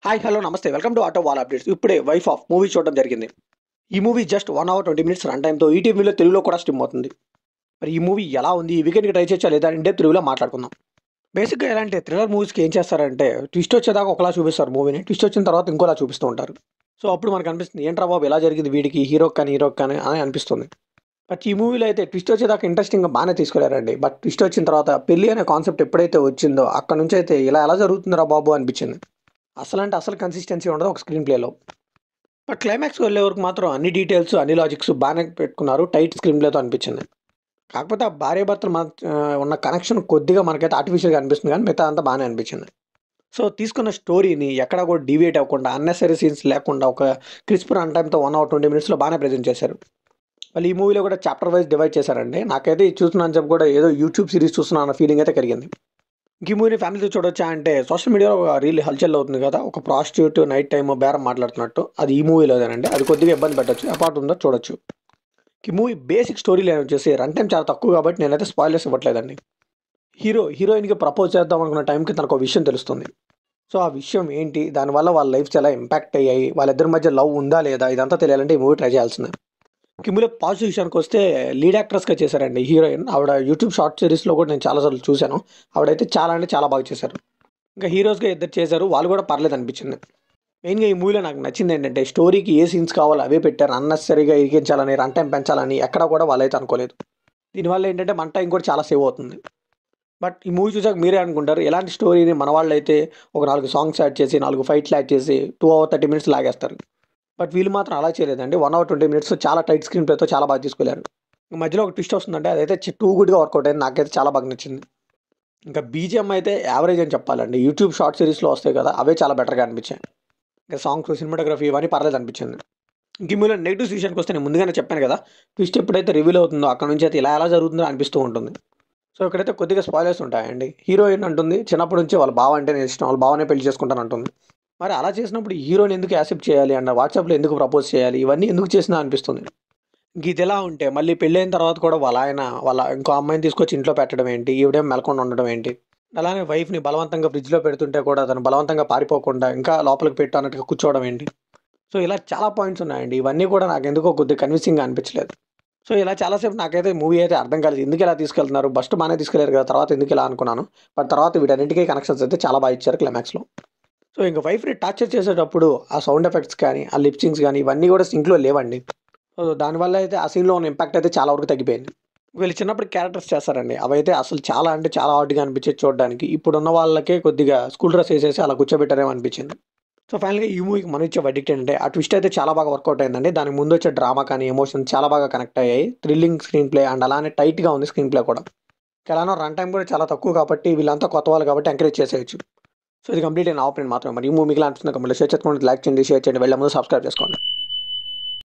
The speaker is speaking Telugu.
హాయ్ హలో నమస్తే welcome to auto wall updates. ఇప్పుడే వైఫ్ ఆఫ్ మూవీ చూడడం జరిగింది. ఈ movie just 1 hour 20 minutes run టైమ్తో ఈటీవీలో తెలుగులో కూడా స్ట్రీమ్ అవుతుంది. మరి ఈ మూవీ ఎలా ఉంది, ఈ వీకెండ్కి ట్రై చేయొచ్చా లేదా అంటే తెలుగులో మాట్లాడుకుందాం. బేసిక్గా ఎలా అంటే థ్రిల్లర్ మూవీస్కి ఏం చేస్తారంటే ట్విస్ట్ వచ్చేదాకా ఒకలా చూపిస్తారు మూవీని, ట్విస్ట్ వచ్చిన తర్వాత ఇంకోలా చూపిస్తూ ఉంటారు. సో అప్పుడు మనకు అనిపిస్తుంది ఏంట్రా బాబు ఎలా జరిగింది వీడికి, హీరోకి కానీ అని అనిపిస్తుంది. బట్ ఈ మూవీలో అయితే ట్విస్ట్ వచ్చేదాకా ఇంట్రెస్టింగ్గా బాగానే తీసుకెళ్లారండి. బట్ ట్విస్ట్ వచ్చిన తర్వాత పెళ్లి అనే కాన్సెప్ట్ ఎప్పుడైతే వచ్చిందో అక్కడ నుంచి అయితే ఇలా ఎలా జరుగుతుందిరా బాబు అనిపించింది. అసలు కన్సిస్టెన్సీ ఉండదు ఒక స్క్రీన్ ప్లేలో. బట్ క్లైమాక్స్కి వెళ్ళే వరకు మాత్రం అన్ని డీటెయిల్స్ అన్ని లాజిక్స్ బాగానే పెట్టుకున్నారు, టైట్ స్క్రీన్ ప్లేతో అనిపించింది. కాకపోతే ఆ భార్యాభర్తలు ఉన్న కనెక్షన్ కొద్దిగా మనకైతే ఆర్టిఫిషియల్గా అనిపిస్తుంది, కానీ మిగతా అంతా బాగానే అనిపించింది. సో తీసుకున్న స్టోరీని ఎక్కడ కూడా డివియేట్ అవ్వకుండా అన్నెసరీ సీన్స్ లేకుండా ఒక క్రిస్ప్ రన్ టైమ్తో 1 అవర్ 20 మినిట్స్లో బాగానే ప్రజెంట్ చేశారు. మళ్ళీ ఈ మూవీలో కూడా చాప్టర్ వైజ్ డివైడ్ చేశారండి. నాకైతే ఇది చూస్తున్నాను చెప్పి కూడా ఏదో యూట్యూబ్ సిరీస్ చూస్తున్నా అన్న ఫీలింగ్ అయితే కలిగింది. ఈ మూవీని ఫ్యామిలీతో చూడొచ్చా అంటే సోషల్ మీడియాలో రీల్ హల్చల్ అవుతుంది కదా, ఒక ప్రాస్టిట్యూట్ నైట్ టైమ్ బేరం మాట్లాడుతున్నట్టు, అది ఈ మూవీలోదేనండి. అది కొద్దిగా ఇబ్బంది పెట్టచ్చు, అపార్ట్ ఉందో చూడొచ్చు. ఈ మూవీ బేసిక్ స్టోరీ లైన్ వచ్చేసి రన్ టైం చాలా తక్కువ కాబట్టి నేనైతే స్పాయిలర్స్ ఇవ్వట్లేదండి. హీరోయిన్కి ప్రపోజ్ చేద్దాం అనుకున్న టైంకి తనకు ఒక విషయం తెలుస్తుంది. సో ఆ విషయం ఏంటి, దానివల్ల వాళ్ళ లైఫ్స్ ఎలా ఇంపాక్ట్ అయ్యాయి, వాళ్ళిద్దరి మధ్య లవ్ ఉందా లేదా, ఇదంతా తెలియాలంటే ఈ మూవీ ట్రై చేయాల్సిందే. కిమ్ములో పాజిటివ్ విషయానికి వస్తే లీడ్ యాక్ట్రెస్గా చేశారండి హీరోయిన్. ఆవిడ యూట్యూబ్ షార్ట్ సిరీస్లో కూడా నేను చాలాసార్లు చూశాను. ఆవిడైతే చాలా అంటే చాలా బాగా చేశారు. ఇంకా హీరోస్గా ఇద్దరు చేశారు, వాళ్ళు కూడా పర్లేదు అనిపించింది. మెయిన్గా ఈ మూవీలో నాకు నచ్చింది ఏంటంటే స్టోరీకి ఏ సీన్స్ కావాలో అవే పెట్టారు. అన్నెసరీగా ఇరికించాలని, రన్ టైం పెంచాలని ఎక్కడ కూడా వాళ్ళైతే అనుకోలేదు. దీనివల్ల ఏంటంటే మన టైం కూడా చాలా సేవ్ అవుతుంది. బట్ ఈ మూవీ చూసాక మీరే అనుకుంటారు ఎలాంటి స్టోరీని మన వాళ్ళు అయితే ఒక 4 సాంగ్స్ యాడ్ చేసి 4 ఫైట్లు యాడ్ చేసి 2 అవర్ 30 మినిట్స్ లాగేస్తారు. బట్ వీళ్ళు మాత్రం అలా చేయలేదండి. 1 అవర్ 20 మినిట్స్ చాలా టైట్ స్క్రీన్ ప్లేతో చాలా బాగా తీసుకెళ్లారు. మధ్యలో ఒక ట్విస్ట్ వస్తుందంటే అదైతే టూ గుడ్గా వర్కౌట్ అయింది, నాకైతే చాలా బాగా నచ్చింది. ఇంకా బీజిఎం అయితే యావరేజ్ అని చెప్పాలండి. యూట్యూబ్ షార్ట్ సిరీస్లో వస్తాయి కదా, అవే చాలా బెటర్గా అనిపించాయి. ఇంకా సాంగ్స్, సినిమాటోగ్రఫీ ఇవన్నీ పర్లేదు అనిపించింది. ఇంక ఇందులో నెగిటివ్ విషయానికి వస్తే నేను ముందుగానే చెప్పాను కదా, ట్విస్ట్ ఎప్పుడైతే రివీల్ అవుతుందో అక్కడ నుంచి అయితే ఇలా ఎలా జరుగుతుందో అనిపిస్తూ ఉంటుంది. సో ఇక్కడైతే కొద్దిగా స్పాయిలర్స్ ఉంటాయండి. హీరోయిన్ అంటుంది చిన్నప్పటి నుంచి వాళ్ళ బావ అంటే నేను ఇష్టం, వాళ్ళ బావనే పెళ్లి చేసుకుంటాను అంటుంది. మరి అలా చేసినప్పుడు హీరోని ఎందుకు యాక్సెప్ట్ చేయాలి అన్న, వాట్సాప్లో ఎందుకు ప్రపోజ్ చేయాలి, ఇవన్నీ ఎందుకు చేసినా అనిపిస్తుంది. ఇంక ఇది ఎలా ఉంటే మళ్ళీ పెళ్ళైన తర్వాత కూడా వాళ్ళ ఇంకో అమ్మాయిని తీసుకొచ్చి ఇంట్లో పెట్టడం ఏంటి, ఈవిడేం మెలకుండా ఉండడం ఏంటి, అలానే వైఫ్ని బలవంతంగా ఫ్రిడ్జ్లో పెడుతుంటే కూడా తను బలవంతంగా పారిపోకుండా ఇంకా లోపలికి పెట్టు అన్నట్టుగా కూర్చోవడం ఏంటి. సో ఇలా చాలా పాయింట్స్ ఉన్నాయండి. ఇవన్నీ కూడా నాకు ఎందుకో కొద్దిగా కన్విన్సింగ్గా అనిపించలేదు. సో ఇలా చాలాసేపు నాకైతే మూవీ అయితే అర్థం కాలేదు, ఎందుకు ఇలా తీసుకెళ్తున్నారు, ఫస్ట్ బాగానే తీసుకెళ్లారు కదా, తర్వాత ఎందుకు ఇలా అనుకున్నాను. బట్ తర్వాత వీటన్నిటికీ కనెక్షన్స్ అయితే చాలా బాగా ఇచ్చారు క్లైమాక్స్లో. సో ఇంకా వైఫ్ని టార్చర్ చేసేటప్పుడు ఆ సౌండ్ ఎఫెక్ట్స్ కానీ ఆ లిప్సింగ్స్ కానీ ఇవన్నీ కూడా సింక్లో లేవండి. సో దానివల్ల అయితే ఆ సీన్లో ఉన్న ఇంపాక్ట్ అయితే చాలా వరకు తగ్గిపోయింది. వీళ్ళు చిన్నప్పుడు క్యారెక్టర్స్ చేస్తారండి, అవైతే అసలు చాలా అంటే చాలా హార్డ్గా అనిపించేది చూడడానికి. ఇప్పుడున్న వాళ్ళకే కొద్దిగా స్కూల్ డ్రెస్ వేసేసి అలా కూర్చోబెట్టారేమో అనిపించింది. సో ఫైనల్గా ఈ మూవీకి మనం ఇచ్చే వర్డిక్ట్ ఏంటంటే ఆ ట్విస్ట్ అయితే చాలా బాగా వర్కౌట్ అయిందండి. దానికి ముందు వచ్చే డ్రామా కానీ ఎమోషన్ చాలా బాగా కనెక్ట్ అయ్యాయి. థ్రిల్లింగ్ స్క్రీన్ ప్లే అండ్ అలానే టైట్గా ఉంది స్క్రీన్ ప్లే కూడా. ఎలానో రన్ టైం కూడా చాలా తక్కువ కాబట్టి వీళ్ళంతా కొత్త వాళ్ళు కాబట్టి ఎంకరేజ్ చేసేయచ్చు. సో ఇది కంప్లీట్ అయిన ఆపరేట్ మాత్రమే. మరి ఈ మూవీ మీకు అనిపిస్తుంది కంప్లీట్ షేర్ చేసుకోండి, లైక్ చేయండి, షేర్ చేయండి, వెళ్ళే ముందు సబ్స్క్రైబ్ చేసుకోండి.